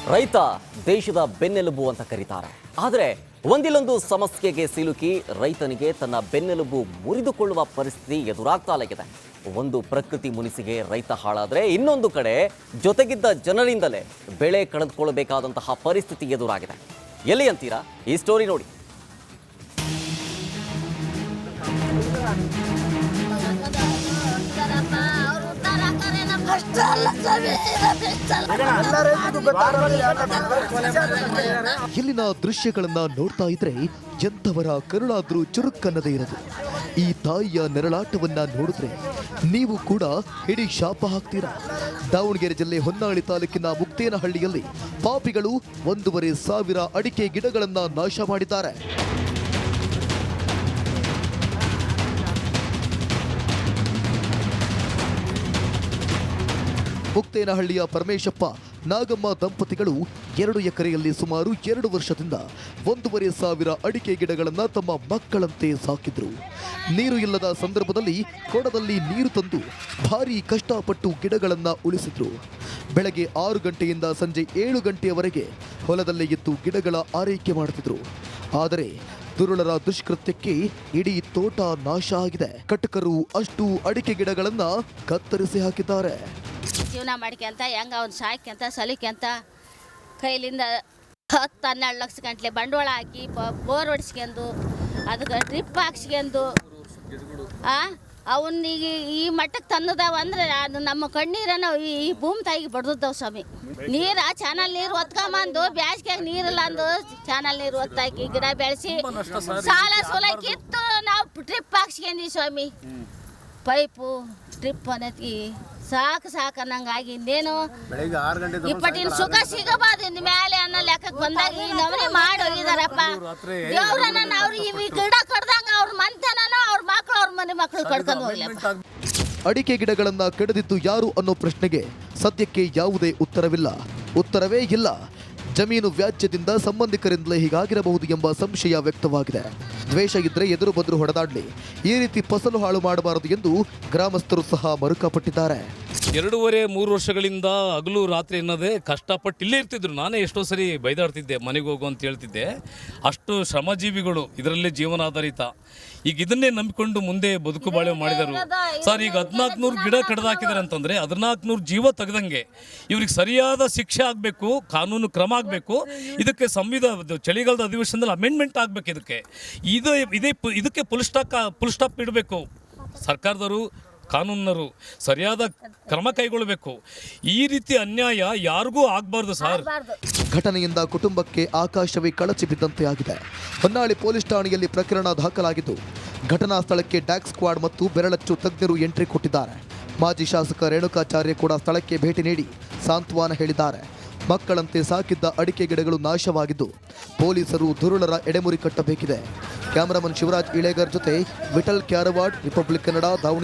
ರೈತ ದೇಶದ ಬೆನ್ನೆಲುಬು ಅಂತ ಕರೀತಾರೆ. ಆದರೆ ಒಂದಿಲ್ಲೊಂದು ಸಮಸ್ಯೆಗೆ ಸಿಲುಕಿ ರೈತನಿಗೆ ತನ್ನ ಬೆನ್ನೆಲುಬು ಮುರಿದುಕೊಳ್ಳುವ ಪರಿಸ್ಥಿತಿ ಎದುರಾಗ್ತಾಗಿದೆ. ಒಂದು ಪ್ರಕೃತಿ ಮುನಿಸಿಗೆ ರೈತ ಹಾಳಾದರೆ ಇನ್ನೊಂದು ಕಡೆ ಜೊತೆಗಿದ್ದ ಜನರಿಂದಲೇ ಬೆಳೆ ಕಳೆದುಕೊಳ್ಳಬೇಕಾದಂತಹ ಪರಿಸ್ಥಿತಿ ಎದುರಾಗಿದೆ. ಎಲ್ಲಿ ಅಂತೀರಾ? ಈ ಸ್ಟೋರಿ ನೋಡಿ. ಇಲ್ಲಿನ ದೃಶ್ಯಗಳನ್ನ ನೋಡ್ತಾ ಇದ್ರೆ ಎಂಥವರ ಕರುಳಾದ್ರೂ ಚುರುಕನ್ನದೇ ಇರದು. ಈ ತಾಯಿಯ ನೆರಳಾಟವನ್ನ ನೋಡಿದ್ರೆ ನೀವು ಕೂಡ ಹಿಡಿ ಶಾಪ ಹಾಕ್ತೀರಾ. ದಾವಣಗೆರೆ ಜಿಲ್ಲೆ ಹೊನ್ನಾಳಿ ತಾಲೂಕಿನ ಮುಕ್ತೇನಹಳ್ಳಿಯಲ್ಲಿ ಪಾಪಿಗಳು 1,500 ಅಡಿಕೆ ಗಿಡಗಳನ್ನ ನಾಶ ಮಾಡಿದ್ದಾರೆ. ಮುಕ್ತೇನಹಳ್ಳಿಯ ಪರಮೇಶಪ್ಪ ನಾಗಮ್ಮ ದಂಪತಿಗಳು 2 ಎಕರೆಯಲ್ಲಿ ಸುಮಾರು 2 ವರ್ಷದಿಂದ 1,500 ಅಡಿಕೆ ಗಿಡಗಳನ್ನು ತಮ್ಮ ಮಕ್ಕಳಂತೆ ಸಾಕಿದ್ರು. ನೀರು ಇಲ್ಲದ ಸಂದರ್ಭದಲ್ಲಿ ಕೊಡದಲ್ಲಿ ನೀರು ತಂದು ಭಾರೀ ಕಷ್ಟಪಟ್ಟು ಗಿಡಗಳನ್ನು ಉಳಿಸಿದ್ರು. ಬೆಳಗ್ಗೆ 6 ಗಂಟೆಯಿಂದ ಸಂಜೆ 7 ಗಂಟೆಯವರೆಗೆ ಹೊಲದಲ್ಲೇ ಇದ್ದು ಗಿಡಗಳ ಆರೈಕೆ ಮಾಡುತ್ತಿದ್ರು. ಆದರೆ ದುರುಳರ ದುಷ್ಕೃತ್ಯಕ್ಕೆ ಇಡೀ ತೋಟ ನಾಶ ಆಗಿದೆ. ಕಟಕರು ಅಷ್ಟು ಅಡಿಕೆ ಗಿಡಗಳನ್ನ ಕತ್ತರಿಸಿ ಹಾಕಿದ್ದಾರೆ. ಜೀವನ ಮಾಡ್ಕೊಂತ ಹೆಂಗ ಅವ್ನು ಸಾಕ್ಯಂತ ಸಲಿಕ್ಯಂತ ಕೈಲಿಂದ 10-12 ಲಕ್ಷ ಗಂಟ್ಲೆ ಬಂಡವಾಳ ಹಾಕಿ ಬೋರ್ ಹೊಡಿಸ್ಕೊಂಡು ಅದಕ್ಕೆ ಡ್ರಿಪ್ ಹಾಕ್ಸ್ಕೊಂಡು ಅವನಿಗೆ ಈ ಮಟ್ಟಕ್ಕೆ ತಂದದಾವ ಅಂದ್ರೆ ಅದು ನಮ್ಮ ಕಣ್ಣೀರನ್ನ ಈ ಭೂಮಿ ತಾಯಿಗೆ ಬಡ್ದದ್ದಾವ ಸ್ವಾಮಿ. ನೀರು ಚಾನಲ್ ನೀರು ಒತ್ಕೊಂಬಂದು ಬ್ಯಾಸ್ಗ್ಯಾಗ ನೀರಿಲ್ಲ ಅಂದು ಚಾನಲ್ ನೀರು ಒತ್ತಾಕಿ ಗಿಡ ಬೆಳೆಸಿ ಸಾಲ ಸೂಲ ಕಿತ್ತು ನಾವು ಡ್ರಿಪ್ ಹಾಕ್ಸ್ಕೊಂಡ್ವಿ ಸ್ವಾಮಿ. ಪೈಪು ಡ್ರಿಪ್ ಅನ್ನತಿ ಸಾಕು ಅನ್ನಂಗಾಗಿ ಇನ್ನೇನು ಇಪ್ಪಟ್ಟಿನ ಸುಖ ಸಿಗಬಾರ್ದು ಇನ್ನು ಮೇಲೆ ಅನ್ನೋ ಲೆಕ್ಕಕ್ಕೆ ಬಂದಾಗ ಈ ನವರಿ ಮಾಡಿ ಹೋಗಿದಾರಪ್ಪ. ದೇವ್ರನ್ನ ಅವ್ರು ಈ ಗಿಡ ಕಡ್ದಂಗ ಅವ್ರ ಮಂತನ ಅವ್ರ ಮಕ್ಕಳು ಅವ್ರ ಮನೆ ಮಕ್ಕಳು ಕಡ್ಕೊಂಡು ಹೋಗ್ಲಪ್ಪ. ಅಡಿಕೆ ಗಿಡಗಳನ್ನ ಕೆಡದಿದ್ದು ಯಾರು ಅನ್ನೋ ಪ್ರಶ್ನೆಗೆ ಸದ್ಯಕ್ಕೆ ಯಾವುದೇ ಉತ್ತರವೇ ಇಲ್ಲ. ಜಮೀನು ವ್ಯಾಜ್ಯದಿಂದ ಸಂಬಂಧಿಕರಿಂದಲೇ ಹೀಗಾಗಿರಬಹುದು ಎಂಬ ಸಂಶಯ ವ್ಯಕ್ತವಾಗಿದೆ. ದ್ವೇಷ ಇದ್ರೆ ಎದುರು ಬದ್ರು ಹೊಡೆದಾಡ್ಲಿ, ಈ ರೀತಿ ಫಸಲು ಹಾಳು ಮಾಡಬಾರದು ಎಂದು ಗ್ರಾಮಸ್ಥರು ಸಹ ಮರುಕಪಟ್ಟಿದ್ದಾರೆ. 2.5-3 ವರ್ಷಗಳಿಂದ ಹಗಲು ರಾತ್ರಿ ಅನ್ನೋದೇ ಕಷ್ಟಪಟ್ಟು ಇಲ್ಲೇ ಇರ್ತಿದ್ರು. ನಾನೇ ಎಷ್ಟೋ ಸರಿ ಬೈದಾಡ್ತಿದ್ದೆ, ಮನೆಗೆ ಹೋಗು ಅಂತ ಹೇಳ್ತಿದ್ದೆ. ಅಷ್ಟು ಶ್ರಮಜೀವಿಗಳು, ಇದರಲ್ಲೇ ಜೀವನಾಧಾರಿತ. ಈಗ ಇದನ್ನೇ ನಂಬಿಕೊಂಡು ಮುಂದೆ ಬದುಕು ಬಾಳೆ ಮಾಡಿದರು ಸರ್. ಈಗ 1400 ಗಿಡ ಕಡ್ದಾಕಿದ್ದಾರೆ ಅಂತಂದರೆ 1400 ಜೀವ ತೆಗೆದಂಗೆ. ಇವ್ರಿಗೆ ಸರಿಯಾದ ಶಿಕ್ಷೆ ಆಗಬೇಕು, ಕಾನೂನು ಕ್ರಮ ಆಗಬೇಕು. ಇದಕ್ಕೆ ಸಂವಿಧಾನ ಚಳಿಗಾಲದ ಅಧಿವೇಶನದಲ್ಲಿ ಅಮೆಂಡ್ಮೆಂಟ್ ಆಗಬೇಕು. ಇದಕ್ಕೆ ಫುಲ್ ಸ್ಟಾಪ್ ಇಡಬೇಕು. ಸರ್ಕಾರದವರು ಕಾನೂನರು ಸರಿಯಾದ ಕ್ರಮ ಕೈಗೊಳ್ಳಬೇಕು. ಈ ರೀತಿ ಅನ್ಯಾಯ ಯಾರಿಗೂ ಆಗಬಾರ್ದು ಸರ್. ಘಟನೆಯಿಂದ ಕುಟುಂಬಕ್ಕೆ ಆಕಾಶವೇ ಕಳಚಿ ಬಿದ್ದಂತೆ ಆಗಿದೆ. ಹೊನ್ನಾಳಿ ಪೊಲೀಸ್ ಠಾಣೆಯಲ್ಲಿ ಪ್ರಕರಣ ದಾಖಲಾಗಿದ್ದು ಘಟನಾ ಸ್ಥಳಕ್ಕೆ ಡ್ಯಾಗ್ ಸ್ಕ್ವಾಡ್ ಮತ್ತು ಬೆರಳಚ್ಚು ತಜ್ಞರು ಎಂಟ್ರಿ ಕೊಟ್ಟಿದ್ದಾರೆ. ಮಾಜಿ ಶಾಸಕ ರೇಣುಕಾಚಾರ್ಯ ಕೂಡ ಸ್ಥಳಕ್ಕೆ ಭೇಟಿ ನೀಡಿ ಸಾಂತ್ವನ ಹೇಳಿದ್ದಾರೆ. ಮಕ್ಕಳಂತೆ ಸಾಕಿದ್ದ ಅಡಿಕೆ ಗಿಡಗಳು ನಾಶವಾಗಿದ್ದು ಪೊಲೀಸರು ದುರುಳರ ಎಡೆಮುರಿ ಕಟ್ಟಬೇಕಿದೆ. ಕ್ಯಾಮರಾಮನ್ ಶಿವರಾಜ್ ಇಳೇಗರ್ ಜೊತೆ ವಿಠಲ್ ಕ್ಯಾರವಾಡ್, ರಿಪಬ್ಲಿಕ್ ಕನ್ನಡ, ದಾವಣಗೆರೆ.